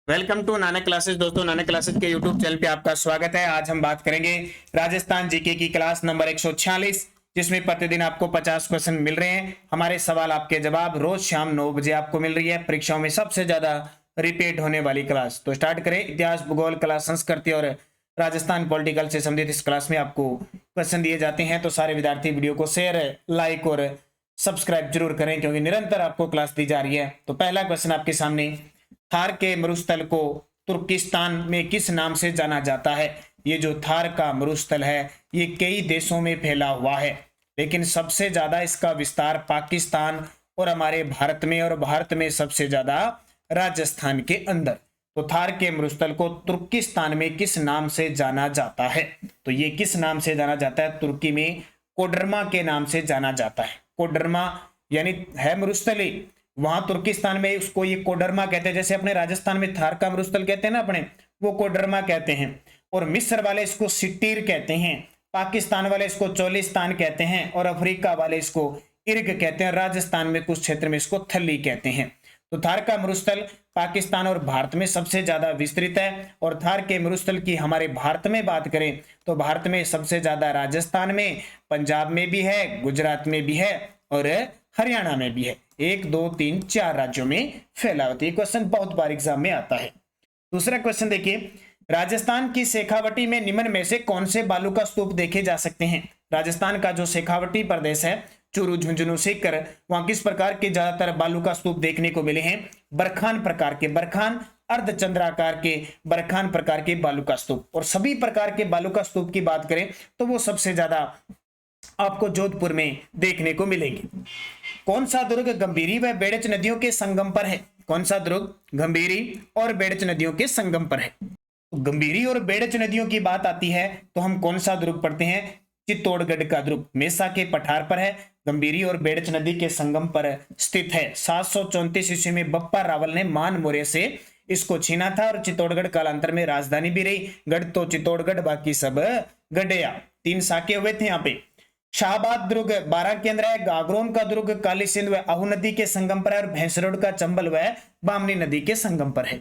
Welcome to Nanak classes. दोस्तों, Nanak classes के YouTube channel पे आपका स्वागत है। आज हम बात करेंगे राजस्थान जीके की क्लास नंबर 146, जिसमें प्रतिदिन आपको 50 क्वेश्चन मिल रहे हैं। हमारे सवाल आपके जवाब रोज शाम 9 बजे आपको मिल रही है। परीक्षाओं में सबसे ज्यादा रिपीट होने वाली क्लास। तो स्टार्ट करें। इतिहास, भूगोल, कला, संस्कृति और राजस्थान पॉलिटिकल से संबंधित इस क्लास में आपको क्वेश्चन दिए जाते हैं। तो सारे विद्यार्थी वीडियो को शेयर, लाइक और सब्सक्राइब जरूर करें, क्योंकि निरंतर आपको क्लास दी जा रही है। तो पहला क्वेश्चन आपके सामने, थार के मरुस्थल को तुर्किस्तान में किस नाम से जाना जाता है? ये जो थार का मरुस्थल है ये कई देशों में फैला हुआ है, लेकिन सबसे ज्यादा इसका विस्तार पाकिस्तान और हमारे भारत में, और भारत में सबसे ज्यादा राजस्थान के अंदर। तो थार के मरुस्थल को तुर्किस्तान में किस नाम से जाना जाता है? तो ये किस नाम से जाना जाता है? तुर्की में कोडरमा के नाम से जाना जाता है। कोडरमा यानी है मरुस्थली, वहां तुर्किस्तान में उसको ये कोडरमा कहते हैं। जैसे अपने राजस्थान में थार का मरुस्थल कहते हैं ना अपने, वो कोडरमा कहते हैं। और मिस्र वाले इसको सिट्टीर कहते हैं, पाकिस्तान वाले इसको चोलिस्तान कहते हैं, और अफ्रीका वाले इसको इर्ग कहते हैं। राजस्थान में कुछ क्षेत्र में इसको थली कहते हैं। तो थार का मरुस्थल पाकिस्तान और भारत में सबसे ज्यादा विस्तृत है। और थार के मरुस्थल की हमारे भारत में बात करें तो भारत में सबसे ज्यादा राजस्थान में, पंजाब में भी है, गुजरात में भी है और हरियाणा में भी है। 1 2 3 4 राज्यों में फैला होता है। क्वेश्चन बहुत बार एग्जाम में आता है। दूसरा क्वेश्चन देखिए, राजस्थान की शेखावटी में निम्न में से कौन से बालू का स्तूप देखे जा सकते हैं? राजस्थान का जो शेखावटी प्रदेश है, चूरू, झुंझुनू, सीकर, वहां किस प्रकार के ज्यादातर बालू का स्तूप देखने को मिले हैं? बरखान प्रकार के, बरखान अर्धचंद्राकार के, बरखान प्रकार के बालू का स्तूप। और सभी प्रकार के बालू का स्तूप की बात करें तो वो सबसे ज्यादा आपको जोधपुर में देखने को मिलेगी। कौन सा दुर्ग गंभीरी व बेड़च नदियों के संगम पर है? कौन सा दुर्ग गंभीरी और बेड़च नदियों के संगम पर है? तो गंभीरी और बेड़च नदियों की बात आती है तो हम कौन सा दुर्ग पढ़ते हैं? चित्तौड़गढ़ का दुर्ग मेसा के पठार पर है। गंभीरी और बेड़च नदी के संगम पर स्थित है। 734 ईस्वी में बप्पा रावल ने मान मौर्य से इसको छीना था, और चित्तौड़गढ़ कालांतर में राजधानी भी रही। गढ़ तो चित्तौड़गढ़, बाकी सब गढ़या। 3 साके हुए थे यहाँ पे। शाहबाद दुर्ग 12 के अंदर है। गागरोन का दुर्ग काली सिंध व आहू नदी के संगम पर है। और भैंसरोड का चंबल व बामनी नदी के संगम पर है।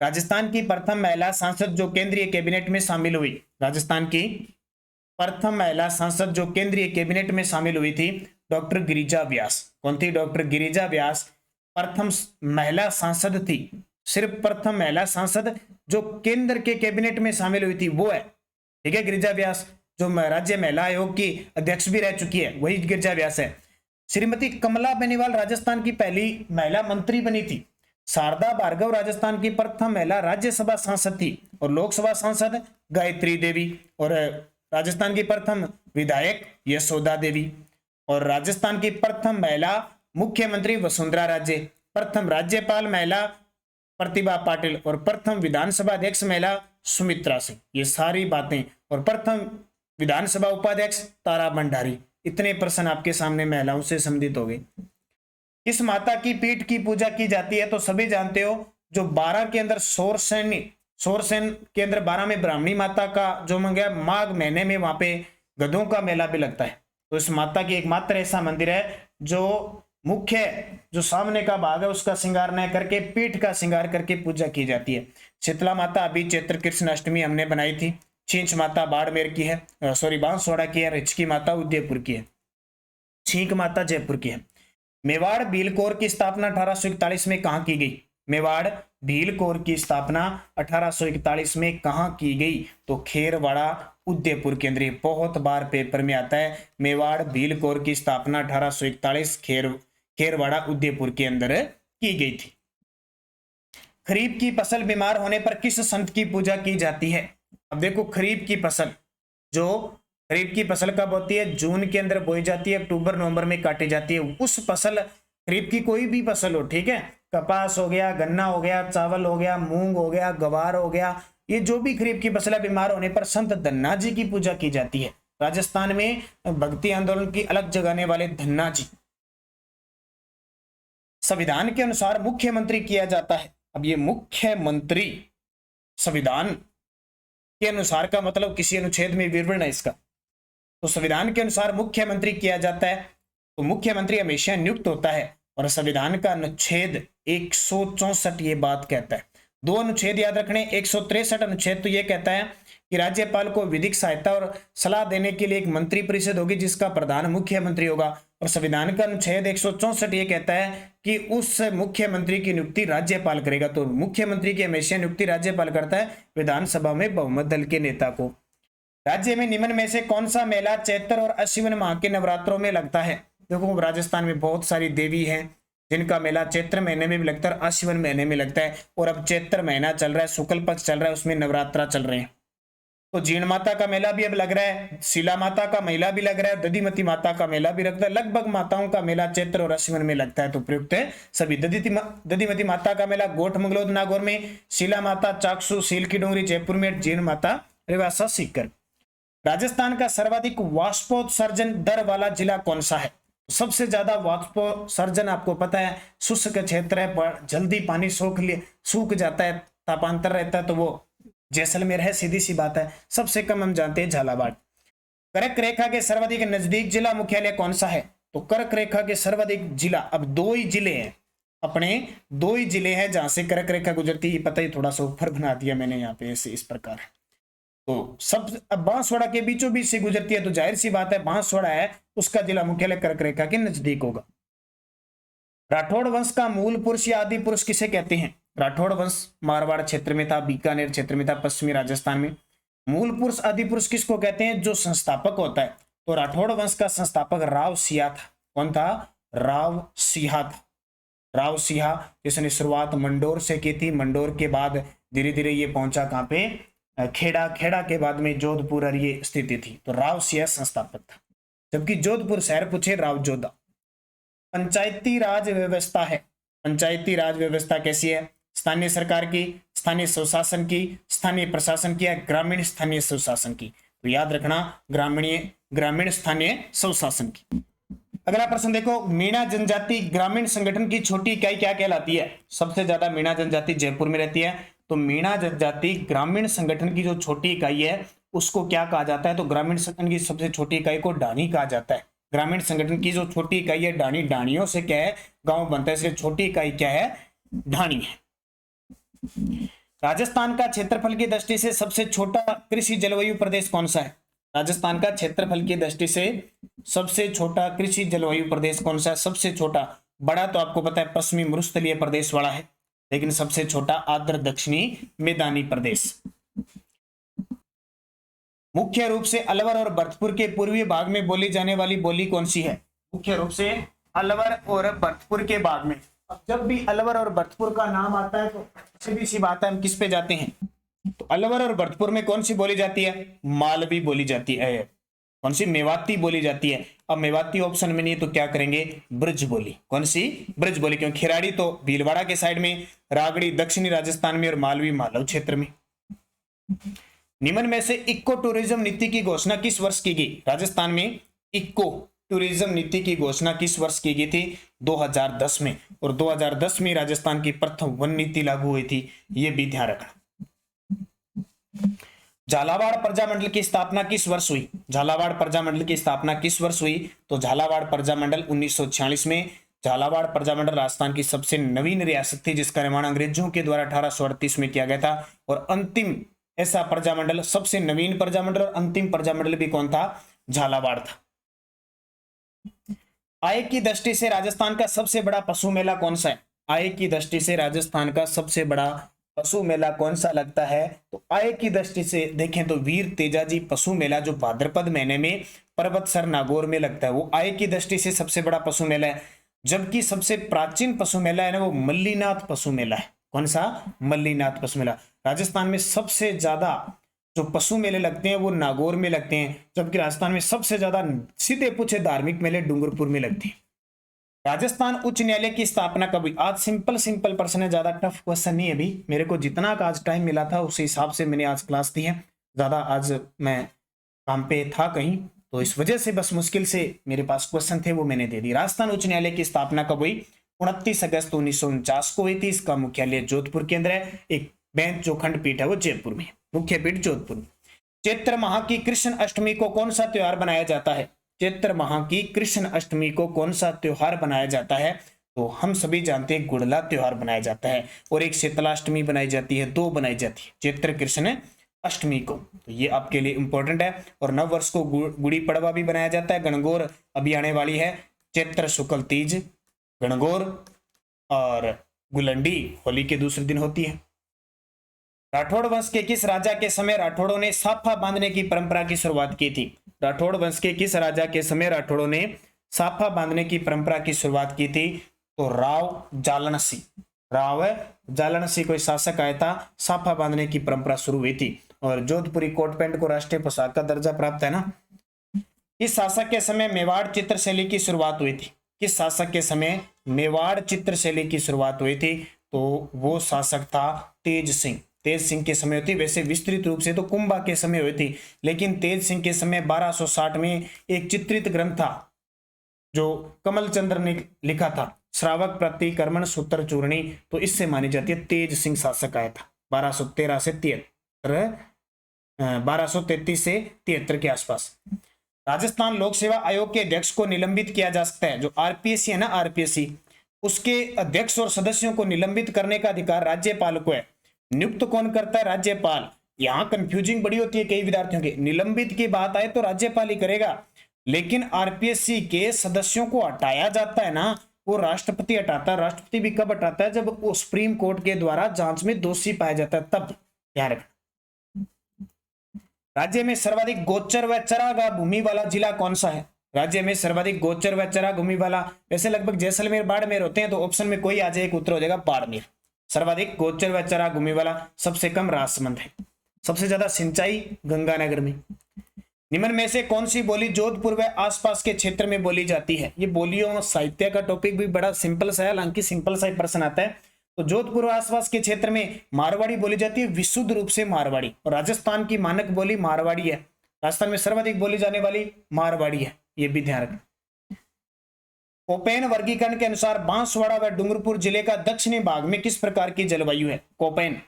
राजस्थान की प्रथम महिला सांसद जो केंद्रीय कैबिनेट में शामिल हुई, राजस्थान की प्रथम महिला सांसद जो केंद्रीय कैबिनेट में शामिल हुई थी, डॉक्टर गिरिजा व्यास। कौन थी? डॉक्टर गिरिजा व्यास प्रथम महिला सांसद थी। सिर्फ प्रथम महिला सांसद जो केंद्र के कैबिनेट में शामिल हुई थी वो है, ठीक है, गिरिजा व्यास। जो राज्य महिला आयोग की अध्यक्ष भी रह चुकी है वही गिरिजा व्यास है। श्रीमती कमला बेनीवाल राजस्थान की पहली महिला मंत्री बनी थी। शारदा भार्गव राजस्थान की प्रथम महिला राज्यसभा सांसद थी। और लोकसभा सांसद गायत्री देवी। और राजस्थान की प्रथम विधायक यशोदा देवी। और राजस्थान की प्रथम महिला मुख्यमंत्री वसुंधरा राजे। प्रथम राज्यपाल महिला प्रतिभा पाटिल। और प्रथम विधानसभा अध्यक्ष महिला सुमित्रा सिंह। ये सारी बातें। और प्रथम विधानसभा उपाध्यक्ष तारा भंडारी। इतने प्रश्न आपके सामने महिलाओं से संबंधित हो गए। किस माता की पीठ की पूजा की जाती है? तो सभी जानते हो, जो 12 के अंदर सोरसेन के अंदर 12 में ब्राह्मणी माता का जो मंगया, माघ महीने में वहां पे गधों का मेला भी लगता है। तो इस माता की एकमात्र ऐसा मंदिर है जो मुख्य जो सामने का भाग है उसका श्रृंगार न करके पीठ का श्रृंगार करके पूजा की जाती है। शीतला माता अभी चैत्र कृष्ण अष्टमी हमने बनाई थी। छींच माता बाड़मेर की है, बांसवाड़ा की है। रिचकी माता उदयपुर की है। छींक माता जयपुर की है। मेवाड़ भीलकोर की स्थापना 1841 में कहां की गई? मेवाड़ भीलकोर की स्थापना 1841 में कहां की गई? तो खेरवाड़ा उदयपुर के अंदर। बहुत बार पेपर में आता है। मेवाड़ भीलकोर की स्थापना 1841 खेरवाड़ा उदयपुर के अंदर की गई थी। खरीफ की फसल बीमार होने पर किस संत की पूजा की जाती है? अब देखो, खरीफ की फसल कब होती है? जून के अंदर बोई जाती है, अक्टूबर नवंबर में काटी जाती है। उस फसल, खरीफ की कोई भी फसल हो, ठीक है, कपास हो गया, गन्ना हो गया, चावल हो गया, मूंग हो गया, गवार हो गया, ये जो भी खरीफ की फसल बीमार होने पर संत धन्ना जी की पूजा की जाती है। राजस्थान में भक्ति आंदोलन की अलग जगाने वाले धन्ना जी। संविधान के अनुसार मुख्यमंत्री किया जाता है। अब ये मुख्यमंत्री संविधान के अनुसार का मतलब किसी अनुच्छेद में विवरण है इसका। तो संविधान के अनुसार मुख्यमंत्री किया जाता है। तो मुख्यमंत्री हमेशा नियुक्त होता है। और संविधान का अनुच्छेद 164 ये बात कहता है। दो अनुच्छेद याद रखने। 163 अनुच्छेद तो ये कहता है कि राज्यपाल को विधिक सहायता और सलाह देने के लिए एक मंत्री परिषद होगी जिसका प्रधान मुख्यमंत्री होगा। और संविधान का अनुच्छेद 164 ये कहता है कि उस मुख्यमंत्री की नियुक्ति राज्यपाल करेगा। तो मुख्यमंत्री की हमेशा नियुक्ति राज्यपाल करता है विधानसभा में बहुमत दल के नेता को। राज्य में निम्न में से कौन सा मेला चैत्र और अश्विन माह के नवरात्रों में लगता है? देखो राजस्थान में बहुत सारी देवी हैं जिनका मेला चैत्र महीने में भी लगता है, अश्विन महीने में लगता है। और अब चैत्र महीना चल रहा है, शुक्ल पक्ष चल रहा है, उसमें नवरात्रा चल रहे हैं। तो जीण माता का मेला भी अब लग रहा है, शीला माता का मेला भी लग रहा है, दधिमती माता का मेला भी लगता है। लगभग माताओं का मेला चैत्र और अश्विन में लगता है। तो प्रयुक्त है सभी। दधिमती माता का मेला गोठ मंगलोद नागौर में, शीला माता चाकसू सील की डोंगरी जयपुर में, जीण माता रिवासा सीकर। राजस्थान का सर्वाधिक वाष्पोत्सर्जन दर वाला जिला कौन सा है? सबसे ज्यादा वाष्पोत्सर्जन आपको पता है शुष्क क्षेत्र है, जल्दी पानी सूख जाता है, तापांतर रहता है, तो वो जैसलमेर है, सीधी सी बात है। सबसे कम हम जानते हैं झालावाड़। कर्क रेखा के सर्वाधिक नजदीक जिला मुख्यालय कौन सा है? तो कर्क रेखा के सर्वाधिक जिला, अब दो ही जिले हैं अपने, दो ही जिले हैं जहां से कर्क रेखा गुजरती है। पता ही थोड़ा सा ऊपर बना दिया मैंने यहाँ पे ऐसे इस प्रकार। तो सब अब बांसवाड़ा के बीचों बीच से गुजरती है, तो जाहिर सी बात है बांसवाड़ा है उसका जिला मुख्यालय कर्क रेखा के नजदीक होगा। राठौड़ वंश का मूल पुरुष या आदि पुरुष किसे कहते हैं? राठौड़ वंश मारवाड़ क्षेत्र में था, बीकानेर क्षेत्र में था, पश्चिमी राजस्थान में। मूल पुरुष आदि पुरुष किसको कहते हैं? जो संस्थापक होता है। तो राठौड़ वंश का संस्थापक राव सिंहा था। कौन था? राव सिंहा था। राव सिंहा जिसने शुरुआत मंडोर से की थी। मंडोर के बाद धीरे धीरे ये पहुंचा कहां पे? खेड़ा। खेड़ा के बाद में जोधपुर और ये स्थिति थी। तो राव सिंहा संस्थापक था, जबकि जोधपुर शहर पूछे राव जोधा। पंचायती राज व्यवस्था है। पंचायती राज व्यवस्था कैसी है? स्थानीय सरकार की, स्थानीय स्वशासन की, स्थानीय प्रशासन की, ग्रामीण स्थानीय स्वशासन की। तो याद रखना ग्रामीण स्थानीय स्वशासन की। अगला प्रश्न देखो, मीणा जनजाति ग्रामीण संगठन की छोटी इकाई क्या कहलाती है? सबसे ज्यादा मीणा जनजाति जयपुर में रहती है। तो मीणा जनजाति ग्रामीण संगठन की जो छोटी इकाई है उसको क्या कहा जाता है? तो ग्रामीण संगठन की सबसे छोटी इकाई को डाणी कहा जाता है। ग्रामीण संगठन की जो छोटी इकाई है डाणी, डाणियों से क्या है? गांव बनता है, इसलिए छोटी इकाई क्या है? ढाणी है। राजस्थान का क्षेत्रफल की दृष्टि से सबसे छोटा कृषि जलवायु प्रदेश कौन सा है? राजस्थान का क्षेत्रफल की दृष्टि से सबसे छोटा कृषि जलवायु प्रदेश कौन सा है? सबसे छोटा, बड़ा तो आपको पता है पश्चिमी मरुस्थलीय प्रदेश वाला है, लेकिन सबसे छोटा आर्द्र दक्षिणी मैदानी प्रदेश। मुख्य रूप से अलवर और भरतपुर के पूर्वी भाग में बोली जाने वाली बोली कौन सी है? मुख्य रूप से अलवर और भरतपुर के भाग में। अब जब भी अलवर और भरतपुर का नाम आता है तो सीधी सी बात है हम किस पे जाते हैं? तो अलवर और भरतपुर में कौन सी बोली जाती है? मालवी बोली जाती है। कौन सी? मेवाती बोली जाती है। अब मेवाती ऑप्शन में नहीं है तो क्या करेंगे? ब्रज बोली। कौन सी? ब्रज बोली, क्योंकि खिराड़ी तो भीलवाड़ा के साइड में, रागड़ी दक्षिणी राजस्थान में और मालवी मालव क्षेत्र में। निम्न में से इको टूरिज्म नीति की घोषणा किस वर्ष की गई? राजस्थान में इको टूरिज्म नीति की घोषणा किस वर्ष की गई थी? 2010 में। और 2010 में राजस्थान की प्रथम वन नीति लागू हुई थी, यह भी ध्यान रखना। झालावाड़ प्रजामंडल की स्थापना किस वर्ष हुई? झालावाड़ प्रजामंडल की स्थापना किस वर्ष हुई? तो झालावाड़ प्रजामंडल 1946 में। झालावाड़ प्रजामंडल राजस्थान की सबसे नवीन रियासत थी जिसका निर्माण अंग्रेजों के द्वारा 1838 में किया गया था। और अंतिम ऐसा प्रजामंडल, सबसे नवीन प्रजामंडल और अंतिम प्रजामंडल भी कौन था? झालावाड़ था। आय की दृष्टि से राजस्थान का सबसे बड़ा पशु मेला कौन सा है? आय की दृष्टि से राजस्थान का सबसे बड़ा पशु मेला कौन सा लगता है? तो आय की दृष्टि से देखें तो वीर तेजाजी पशु मेला जो भाद्रपद महीने में पर्वतसर नागौर में लगता है, वो आय की दृष्टि से सबसे बड़ा पशु मेला है। जबकि सबसे प्राचीन पशु मेला है ना, वो मल्लीनाथ पशु मेला है। कौन सा? मल्लीनाथ पशु मेला। राजस्थान में सबसे ज्यादा जो पशु मेले लगते हैं वो नागौर में लगते हैं, जबकि राजस्थान में सबसे ज्यादा सीधे पूछे धार्मिक मेले डूंगरपुर में लगते हैं। राजस्थान उच्च न्यायालय की स्थापना कब हुई? आज सिंपल प्रश्न है, ज्यादा टफ क्वेश्चन नहीं है। अभी मेरे को जितना का आज टाइम मिला था उस हिसाब से मैंने आज क्लास दी है। ज्यादा आज मैं काम पे था कहीं, तो इस वजह से बस मुश्किल से मेरे पास क्वेश्चन थे वो मैंने दे दी। राजस्थान उच्च न्यायालय की स्थापना कब हुई? 29 अगस्त 1949 को हुई थी। इसका मुख्यालय जोधपुर के अंदर है। एक बेंच जो खंडपीठ है वो जयपुर में, मुख्य पीठ जोधपुर में। चैत्र माह की कृष्ण अष्टमी को कौन सा त्योहार बनाया जाता है? चैत्र माह की कृष्ण अष्टमी को कौन सा त्योहार बनाया जाता है? तो हम सभी जानते हैं गुड़ला त्योहार मनाया जाता है, और एक शीतलाष्टमी बनाई जाती है, 2 बनाई जाती है, चैत्र कृष्ण अष्टमी को। तो ये आपके लिए इंपॉर्टेंट है। और नव वर्ष को गुड़ी पड़वा भी बनाया जाता है। गणगौर अभी आने वाली है, चैत्र शुक्ल तीज गणगौर, और गुलंडी होली के दूसरे दिन होती है। राठौड़ वंश के किस राजा के समय राठौड़ों ने साफा बांधने की परंपरा की शुरुआत की थी? राठौड़ वंश के किस राजा के समय राठौड़ों ने साफा बांधने की परंपरा की शुरुआत की थी? तो राव जालनसी, राव जालनसी कोई शासक आया था, साफा बांधने की परंपरा शुरू हुई थी। और जोधपुरी कोट पैंट को राष्ट्रीय पोशाक का दर्जा प्राप्त है ना। किस शासक के समय मेवाड़ चित्रशैली की शुरुआत हुई थी? किस शासक के समय मेवाड़ चित्रशैली की शुरुआत हुई थी? तो वो शासक था तेज सिंह। तेज सिंह के समय हुई थी। वैसे विस्तृत रूप से तो कुंभा के समय हुई थी, लेकिन तेज सिंह के समय 1260 में एक चित्रित ग्रंथ था जो कमल चंद्र ने लिखा था, श्रावक प्रतिक्रमण सूत्र चूर्णी। तो इससे मानी जाती है तेज सिंह शासक आया था 1233 से 73 के आसपास। राजस्थान लोक सेवा आयोग के अध्यक्ष को निलंबित किया जा सकता है। जो आरपीएससी है ना, आरपीएससी, उसके अध्यक्ष और सदस्यों को निलंबित करने का अधिकार राज्यपाल को है। नियुक्त कौन करता है? राज्यपाल। यहाँ कंफ्यूजिंग बड़ी होती है कई विद्यार्थियों के, निलंबित की बात आए तो राज्यपाल ही करेगा, लेकिन आरपीएससी के सदस्यों को हटाया जाता है ना, वो राष्ट्रपति हटाता है। राष्ट्रपति भी कब हटाता है? जब वो सुप्रीम कोर्ट के द्वारा जांच में दोषी पाया जाता है, तब। ध्यान रखना। राज्य में सर्वाधिक गोचर व चरागाह भूमि वाला जिला कौन सा है? राज्य में सर्वाधिक गोचर व चरा भूमि वाला, वैसे लगभग जैसलमेर बाड़मेर होते हैं, तो ऑप्शन में कोई आ जाए, एक उत्तर हो जाएगा बाड़मेर। सर्वाधिक गोचर व चरा भूमि वाला, सबसे कम राजसमंद है। सबसे ज्यादा सिंचाई गंगानगर में। निम्न में से कौन सी बोली जोधपुर व आसपास के क्षेत्र में बोली जाती है? ये बोलियों साहित्य का टॉपिक भी बड़ा सिंपल सा है, हालांकि सिंपल सा ही प्रश्न आता है। तो जोधपुर और आसपास के क्षेत्र में मारवाड़ी बोली जाती है, विशुद्ध रूप से मारवाड़ी। और राजस्थान की मानक बोली मारवाड़ी है। राजस्थान में सर्वाधिक बोली जाने वाली मारवाड़ी है, ये भी ध्यान रखना। कोपेन वर्गीकरण के अनुसार बांसवाड़ा व डूंगरपुर जिले का दक्षिणी भाग में किस प्रकार की जलवायु है? कोपेन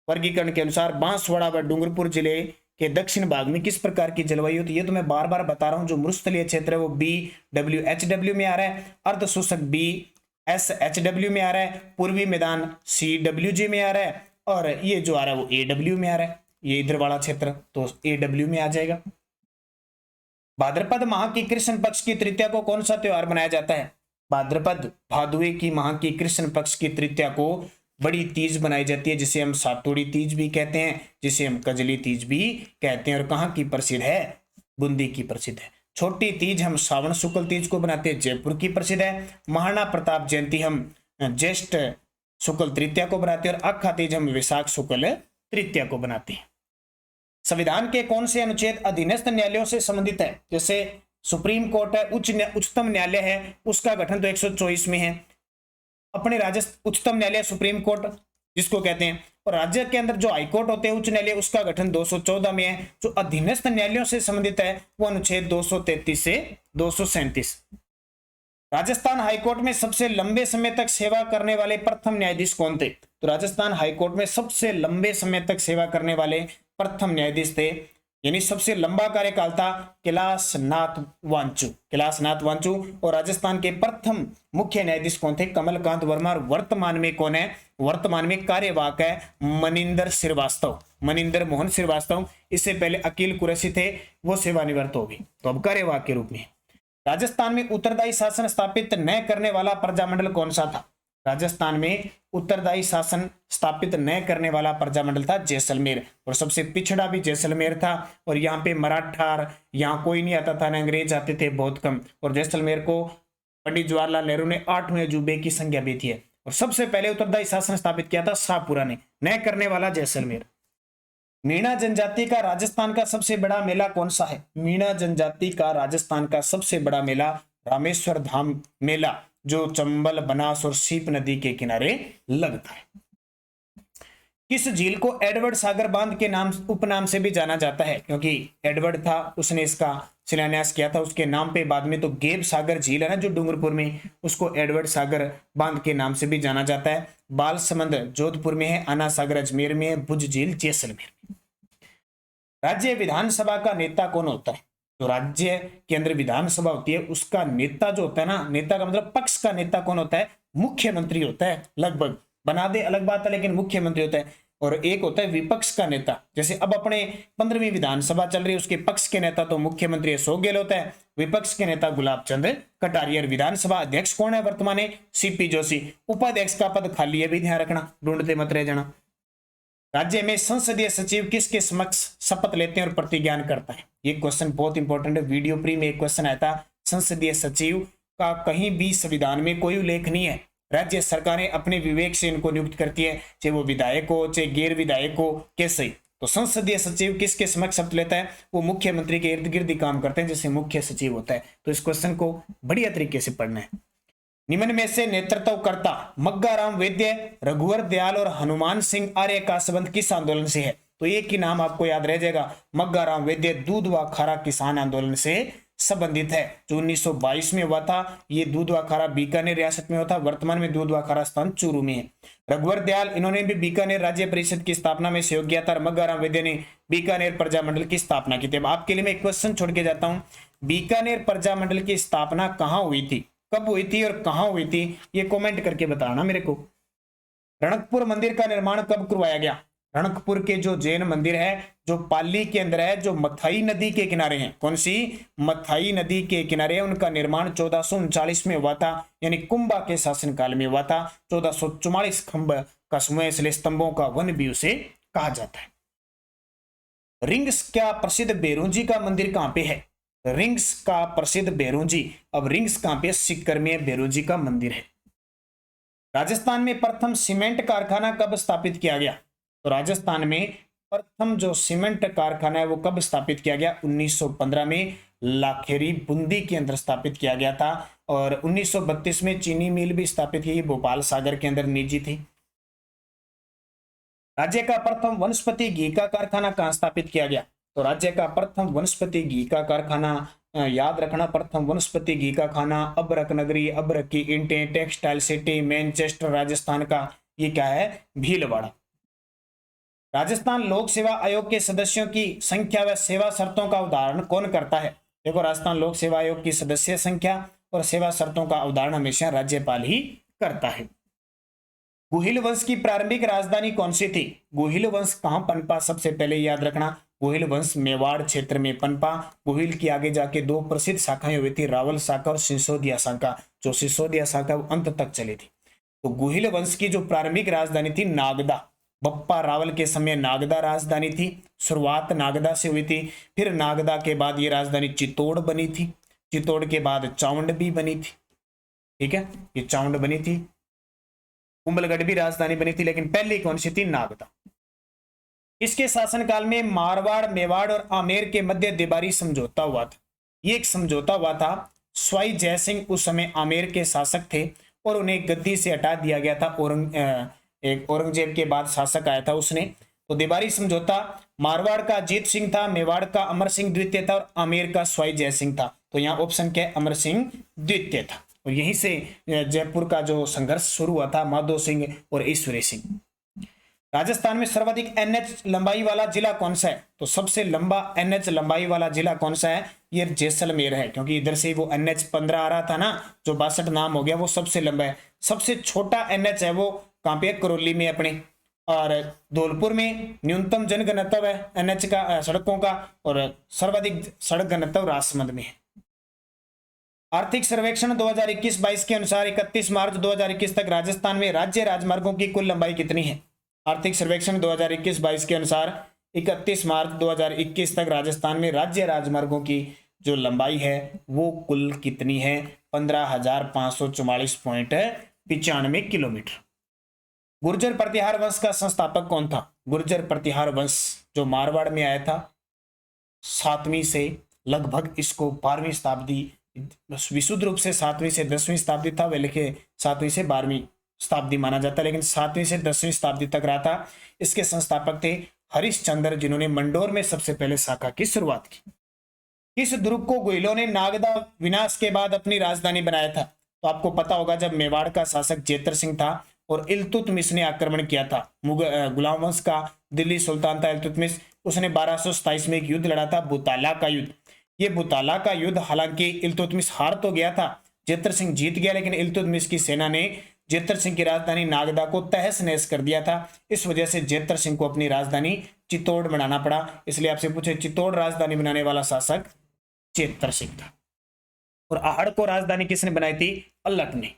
वर्गीकरण के अनुसार बांसवाड़ा व डूंगरपुर जिले के दक्षिण भाग में किस प्रकार की जलवायु होती है? ये तो मैं बार बार बता रहा हूं। जो मरुस्थलीय क्षेत्र है वो BWHW में आ रहा है, अर्ध शुष्क BSHW में आ रहा है, पूर्वी मैदान CWG में आ रहा है, और ये जो आ रहा है वो AW में आ रहा है, ये इधर वाला क्षेत्र तो AW में आ जाएगा। भाद्रपद माह की कृष्ण पक्ष की तृतीया को कौन सा त्योहार मनाया जाता है? भाद्रपद भादुए की माह की कृष्ण पक्ष की तृतीया को बड़ी तीज बनाई जाती है, जिसे हम सातोड़ी तीज भी कहते हैं, जिसे हम कजली तीज भी कहते हैं। और कहाँ की प्रसिद्ध है? बूंदी की प्रसिद्ध है। छोटी तीज हम श्रावण शुक्ल तीज को बनाते हैं, जयपुर की प्रसिद्ध है। महाराणा प्रताप जयंती हम ज्येष्ठ शुक्ल तृतीया को बनाते हैं, और अक्खा तीज हम वैशाख शुक्ल तृतीया को बनाते हैं। संविधान के कौन से अनुच्छेद अधीनस्थ न्यायालयों से संबंधित है? जैसे सुप्रीम कोर्ट है, उच्चतम न्यायालय है, उसका गठन तो 124 में है। अपने राज्य उच्चतम न्यायालय सुप्रीम कोर्ट जिसको कहते हैं, और राज्य के अंदर जो हाईकोर्ट होते हैं उच्च न्यायालय, उसका गठन 214 में है। जो अधीनस्थ न्यायालयों से संबंधित है वो अनुच्छेद 233 से 237। राजस्थान हाईकोर्ट में सबसे लंबे समय तक सेवा करने वाले प्रथम न्यायाधीश कौन थे? तो राजस्थान हाईकोर्ट में सबसे लंबे समय तक सेवा करने वाले प्रथम न्यायाधीश थे, यानी सबसे लंबा कार्यकाल था कैलाशनाथ वांचू। कैलाशनाथ वांचू। और राजस्थान के प्रथम मुख्य न्यायाधीश कौन थे? कमलकांत वर्मा। और वर्तमान में कौन है? वर्तमान में कार्यवाहक है मनिंदर श्रीवास्तव, मनिंदर मोहन श्रीवास्तव। इससे पहले अकील कुरैशी थे, वो सेवानिवृत्त हो गए, तो अब कार्यवाहक के रूप में। राजस्थान में उत्तरदायी शासन स्थापित न करने वाला प्रजामंडल कौन सा था? राजस्थान में उत्तरदायी शासन स्थापित न करने वाला प्रजामंडल था जैसलमेर, और सबसे पिछड़ा भी जैसलमेर था। और यहाँ पे मराठा, यहाँ कोई नहीं आता था, ना अंग्रेज आते थे, बहुत कम। और जैसलमेर को पंडित जवाहरलाल नेहरू ने 8वें अजूबे की संज्ञा दी थी। और सबसे पहले उत्तरदायी शासन स्थापित किया था शाहपुरा ने, न करने वाला जैसलमेर। मीणा जनजाति का राजस्थान का सबसे बड़ा मेला कौन सा है? मीणा जनजाति का राजस्थान का सबसे बड़ा मेला रामेश्वर धाम मेला, जो चंबल, बनास और सीप नदी के किनारे लगता है। किस झील को एडवर्ड सागर बांध के नाम उपनाम से भी जाना जाता है? क्योंकि एडवर्ड था, उसने इसका शिलान्यास किया था, उसके नाम पे बाद में तो गेब सागर झील है ना जो डूंगरपुर में, उसको एडवर्ड सागर बांध के नाम से भी जाना जाता है। बालसमंद जोधपुर में है, आना सागर अजमेर में है, भुज झील जैसलमेर में। राज्य विधानसभा का नेता कौन होता है? जो राज्य के अंदर विधानसभा होती है उसका नेता जो होता है ना, नेता का मतलब पक्ष का नेता कौन होता है? मुख्यमंत्री होता है, लगभग बना दे अलग बात है, लेकिन मुख्यमंत्री होता है। और एक होता है विपक्ष का नेता, जैसे अब अपने 15वीं विधानसभा चल रही है, उसके पक्ष के नेता तो मुख्यमंत्री अशोक गहलोत है, विपक्ष के नेता गुलाब चंद कटारिया। विधानसभा अध्यक्ष कौन है वर्तमान में? सीपी जोशी। उपाध्यक्ष का पद खाली है, भी ध्यान रखना, ढूंढते मत रह जाना। राज्य में संसदीय सचिव किसके समक्ष शपथ लेते हैं और प्रतिज्ञान करता है? ये क्वेश्चन बहुत इंपॉर्टेंट है। वीडियो प्री में एक क्वेश्चन आया था, संसदीय सचिव का कहीं भी संविधान में कोई उल्लेख नहीं है। राज्य सरकारें अपने विवेक से इनको नियुक्त करती है, चाहे वो विधायक हो चाहे गैर विधायक हो, कैसे। तो संसदीय सचिव किसके समक्ष शपथ लेता है? वो मुख्यमंत्री के इर्द गिर्द ही काम करते हैं, जैसे मुख्य सचिव होता है। तो इस क्वेश्चन को बढ़िया तरीके से पढ़ना है। निम्न में से नेतृत्वकर्ता मग्गाराम वैद्य, रघुवर दयाल और हनुमान सिंह आर्य का संबंध किस आंदोलन से है? तो एक ही नाम आपको याद रह जाएगा, मग्गाराम वैद्य दूध व खारा किसान आंदोलन से संबंधित है, जो 1922 में हुआ था। ये दूध व खारा बीकानेर रियासत में हुआ था, वर्तमान में दूध व खारा स्थान चूरू में है। रघुवर दयाल, इन्होंने भी बीकानेर राज्य परिषद की स्थापना में सहयोग किया था, और मग्गाराम वैद्य ने बीकानेर प्रजामंडल की स्थापना की थी। अब आपके लिए मैं एक क्वेश्चन छोड़ के जाता हूं, बीकानेर प्रजामंडल की स्थापना कहां हुई थी, कब हुई थी और कहां हुई थी, ये कमेंट करके बताना मेरे को। रणकपुर मंदिर का निर्माण कब करवाया गया? रणकपुर के जो जैन मंदिर है, जो पाली के अंदर है, जो मथाई नदी के किनारे हैं, कौन सी? मथाई नदी के किनारे है, उनका निर्माण 1439 में हुआ था, यानी कुंभा के शासनकाल में हुआ था। 1444 खंभ का समूह, इसलिए स्तंभों का वन भी उसे कहा जाता है। रिंग्स का प्रसिद्ध बेरुंजी का मंदिर कहां पे है? रिंग्स का प्रसिद्ध बेरुंजी। अब रिंग्स कहां पे? सीकर में बेरुंजी का मंदिर है। राजस्थान में प्रथम सीमेंट कारखाना कब स्थापित किया गया? तो राजस्थान में प्रथम जो सीमेंट कारखाना है वो कब स्थापित किया गया? 1915 में लाखेरी बूंदी के अंदर स्थापित किया गया था, और 1932 में चीनी मिल भी स्थापित की, भोपाल सागर के अंदर निजी थी। राज्य का प्रथम वनस्पति घी का कारखाना कहां स्थापित किया गया? तो राज्य का प्रथम वनस्पति घी का कारखाना, याद रखना, प्रथम वनस्पति घी का खाना अबरक नगरी, अबरक की इंटें, टेक्सटाइल सिटी, मैनचेस्टर राजस्थान का, ये क्या है? भीलवाड़ा। राजस्थान लोक सेवा आयोग के सदस्यों की संख्या व सेवा शर्तों का उदाहरण कौन करता है? देखो, राजस्थान लोक सेवा आयोग की सदस्य संख्या और सेवा शर्तों का उदाहरण हमेशा राज्यपाल ही करता है। गुहिल वंश की प्रारंभिक राजधानी कौन सी थी? गुहिल वंश कहां पनपा? सबसे पहले याद रखना, गुहिल वंश मेवाड़ क्षेत्र में पनपा। गुहिल की आगे जाके दो प्रसिद्ध शाखाएं हुई थी, रावल शाखा और सिसोदिया शाखा। जो सिसोदिया शाखा वो अंत तक चली थी। तो गुहिल वंश की जो प्रारंभिक राजधानी थी नागदा, बप्पा रावल के समय नागदा राजधानी थी। शुरुआत नागदा से हुई थी, फिर नागदा के बाद ये राजधानी चित्तौड़ बनी थी, चित्तौड़ के बाद चावंड भी बनी थी। ठीक है, ये चावंड बनी थी, कुंभलगढ़ भी राजधानी बनी थी, लेकिन पहले कौन सी थी? नागदा। इसके शासनकाल में मारवाड़, मेवाड़ और आमेर के मध्य देबारी समझौता हुआ था। ये एक समझौता हुआ था। स्वाई जयसिंह उस समय आमेर के शासक थे और उन्हें गद्दी से हटा दिया गया था। एक औरंगजेब के बाद शासक आया था उसने। तो देबारी समझौता, मारवाड़ का अजीत सिंह था, मेवाड़ का अमर सिंह द्वितीय था और आमेर का स्वाई जयसिंह था। तो यहाँ ऑप्शन क्या है? अमर सिंह द्वितीय था। और यहीं से जयपुर का जो संघर्ष शुरू हुआ था, माधो सिंह और ईश्वरी सिंह। राजस्थान में सर्वाधिक एनएच लंबाई वाला जिला कौन सा है? तो सबसे लंबा एनएच लंबाई वाला जिला कौन सा है? ये जैसलमेर है, क्योंकि इधर से वो एनएच 15 आ रहा था ना, जो 62 नाम हो गया, वो सबसे लंबा है। सबसे छोटा एनएच है वो कहां पे? करौली में अपने। और धौलपुर में न्यूनतम जनघनत्व है एनएच का, सड़कों का, और सर्वाधिक सड़क घनत्व राजसमंद में है। आर्थिक सर्वेक्षण 2021-22 के अनुसार 31 मार्च 2021 तक राजस्थान में राज्य राजमार्गों की कुल लंबाई कितनी है? आर्थिक सर्वेक्षण 2021-22 के अनुसार 31 मार्च 2021 तक राजस्थान में राज्य राजमार्गों की जो लंबाई है वो कुल कितनी है? 15,544.95 किलोमीटर। गुर्जर प्रतिहार वंश का संस्थापक कौन था? गुर्जर प्रतिहार वंश जो मारवाड़ में आया था 7वीं से लगभग इसको 12वीं शताब्दी, विशुद्ध रूप से 7वीं से 10वीं शताब्दी था, वे लिखे 7वीं से 12वीं शताब्दी माना जाता है, लेकिन 7वीं से 10वीं शताब्दी तक रहा था। इसके संस्थापक थे हरिश्चंद्र, जिन्होंने मंडोर में सबसे पहले शाखा की शुरुआत की। किस दुर्ग को गुहिलों ने नागदा विनाश के बाद अपनी राजधानी बनाया था? तो आपको पता होगा, जब मेवाड़ का शासक जेतर सिंह था और इल्तुतमिश ने आक्रमण किया था, गुलाम वंश का दिल्ली सुल्तान था इल्तुतमिश, उसने 1227 में एक युद्ध लड़ा था, बुताला का युद्ध। ये बुताला का युद्ध हालांकि इल्तुतमिश हार तो गया था, जेतर सिंह जीत गया, लेकिन इल्तुतमिश की सेना ने जेतर सिंह की राजधानी नागदा को तहस नहस कर दिया था। इस वजह से जेतर सिंह को अपनी राजधानी चित्तौड़ बनाना पड़ा। इसलिए आपसे पूछे चित्तौड़ राजधानी बनाने वाला शासक जेतर सिंह था। और आहड़ को राजधानी किसने बनाई थी? अल्लट ने।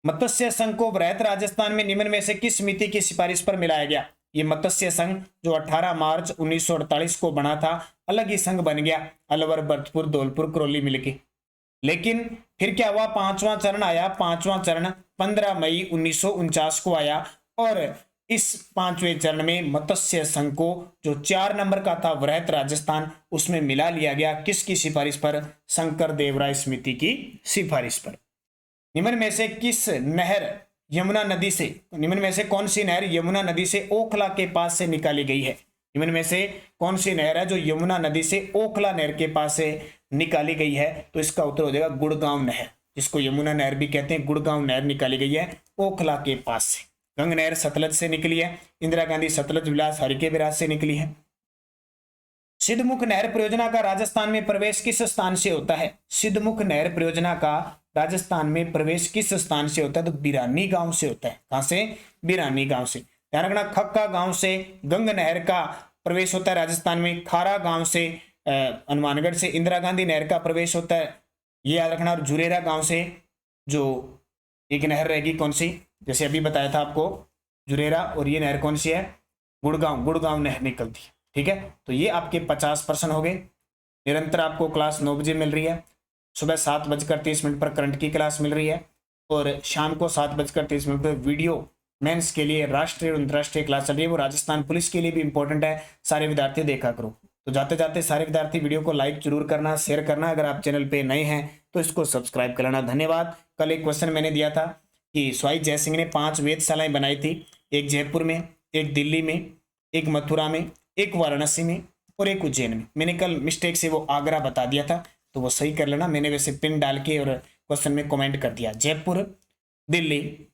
मत्स्य संघ को वृहत राजस्थान में निम्न में से किस समिति की सिफारिश पर मिलाया गया? ये मत्स्य संघ जो 18 मार्च 1948 को बना था, अलग ही संघ बन गया, अलवर, भरतपुर, धौलपुर, करौली मिलके। लेकिन फिर क्या हुआ? पांचवां चरण आया। पांचवां चरण 15 मई 1949 को आया और इस पांचवें चरण में मत्स्य संघ को जो 4 नंबर का था वृहत राजस्थान, उसमें मिला लिया गया। किसकी सिफारिश पर? शंकर देवराय समिति की सिफारिश पर। निम्न में से किस नहर यमुना नदी से, निम्न में से कौन सी नहर यमुना नदी से ओखला के पास से निकाली गई है? निम्न में से कौन सी नहर है जो यमुना नदी से ओखला नहर के पास से निकाली गई है? तो इसका उत्तर हो जाएगा गुड़गांव नहर, जिसको यमुना नहर भी कहते हैं। गुड़गांव नहर निकाली गई है ओखला के पास से। गंग नहर सतलज से निकली है। इंदिरा गांधी सतलज विलास हरिके बिराज से निकली है। सिद्धमुख नहर परियोजना का राजस्थान में प्रवेश किस स्थान से होता है? सिद्धमुख नहर परियोजना का राजस्थान में प्रवेश किस स्थान से होता है? तो बिरानी गांव से होता है। कहां से? बिरानी गांव से। ध्यान रखना, खक्का गांव से गंग नहर का प्रवेश होता है राजस्थान में। खारा गांव से हनुमानगढ़ से इंदिरा गांधी नहर का प्रवेश होता है, ये याद रखना। और जुरेरा गांव से जो एक नहर रहेगी, कौन सी? जैसे अभी बताया था आपको, जुरेरा। और ये नहर कौन सी है? गुड़गांव, गुड़गांव नहर निकलती है। ठीक है, तो ये आपके 50% हो गए। निरंतर आपको क्लास 9 बजे मिल रही है। सुबह 7:30 पर करंट की क्लास मिल रही है और शाम को 7:30 पर वीडियो मेंस के लिए राष्ट्रीय और अंतर्राष्ट्रीय क्लास चल रही है। वो राजस्थान पुलिस के लिए भी इंपॉर्टेंट है। सारे विद्यार्थी देखा करो। तो जाते जाते सारे विद्यार्थी वीडियो को लाइक जरूर करना, शेयर करना। अगर आप चैनल पे नए हैं तो इसको सब्सक्राइब कर लेना। धन्यवाद। कल एक क्वेश्चन मैंने दिया था कि स्वाई जयसिंह ने 5 वेधशालाएं बनाई थी, एक जयपुर में, एक दिल्ली में, एक मथुरा में, एक वाराणसी में और एक उज्जैन में। मैंने कल मिस्टेक से वो आगरा बता दिया था, तो वो सही कर लेना। मैंने वैसे पिन डाल के और क्वेश्चन में कमेंट कर दिया। जयपुर, दिल्ली,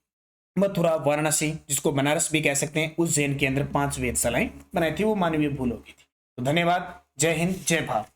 मथुरा, वाराणसी, जिसको बनारस भी कह सकते हैं, उज्जैन के अंदर 5 वेधशालाएं बनाई थी। वो मानवीय भूल हो गई थी। तो धन्यवाद। जय हिंद, जय भारत।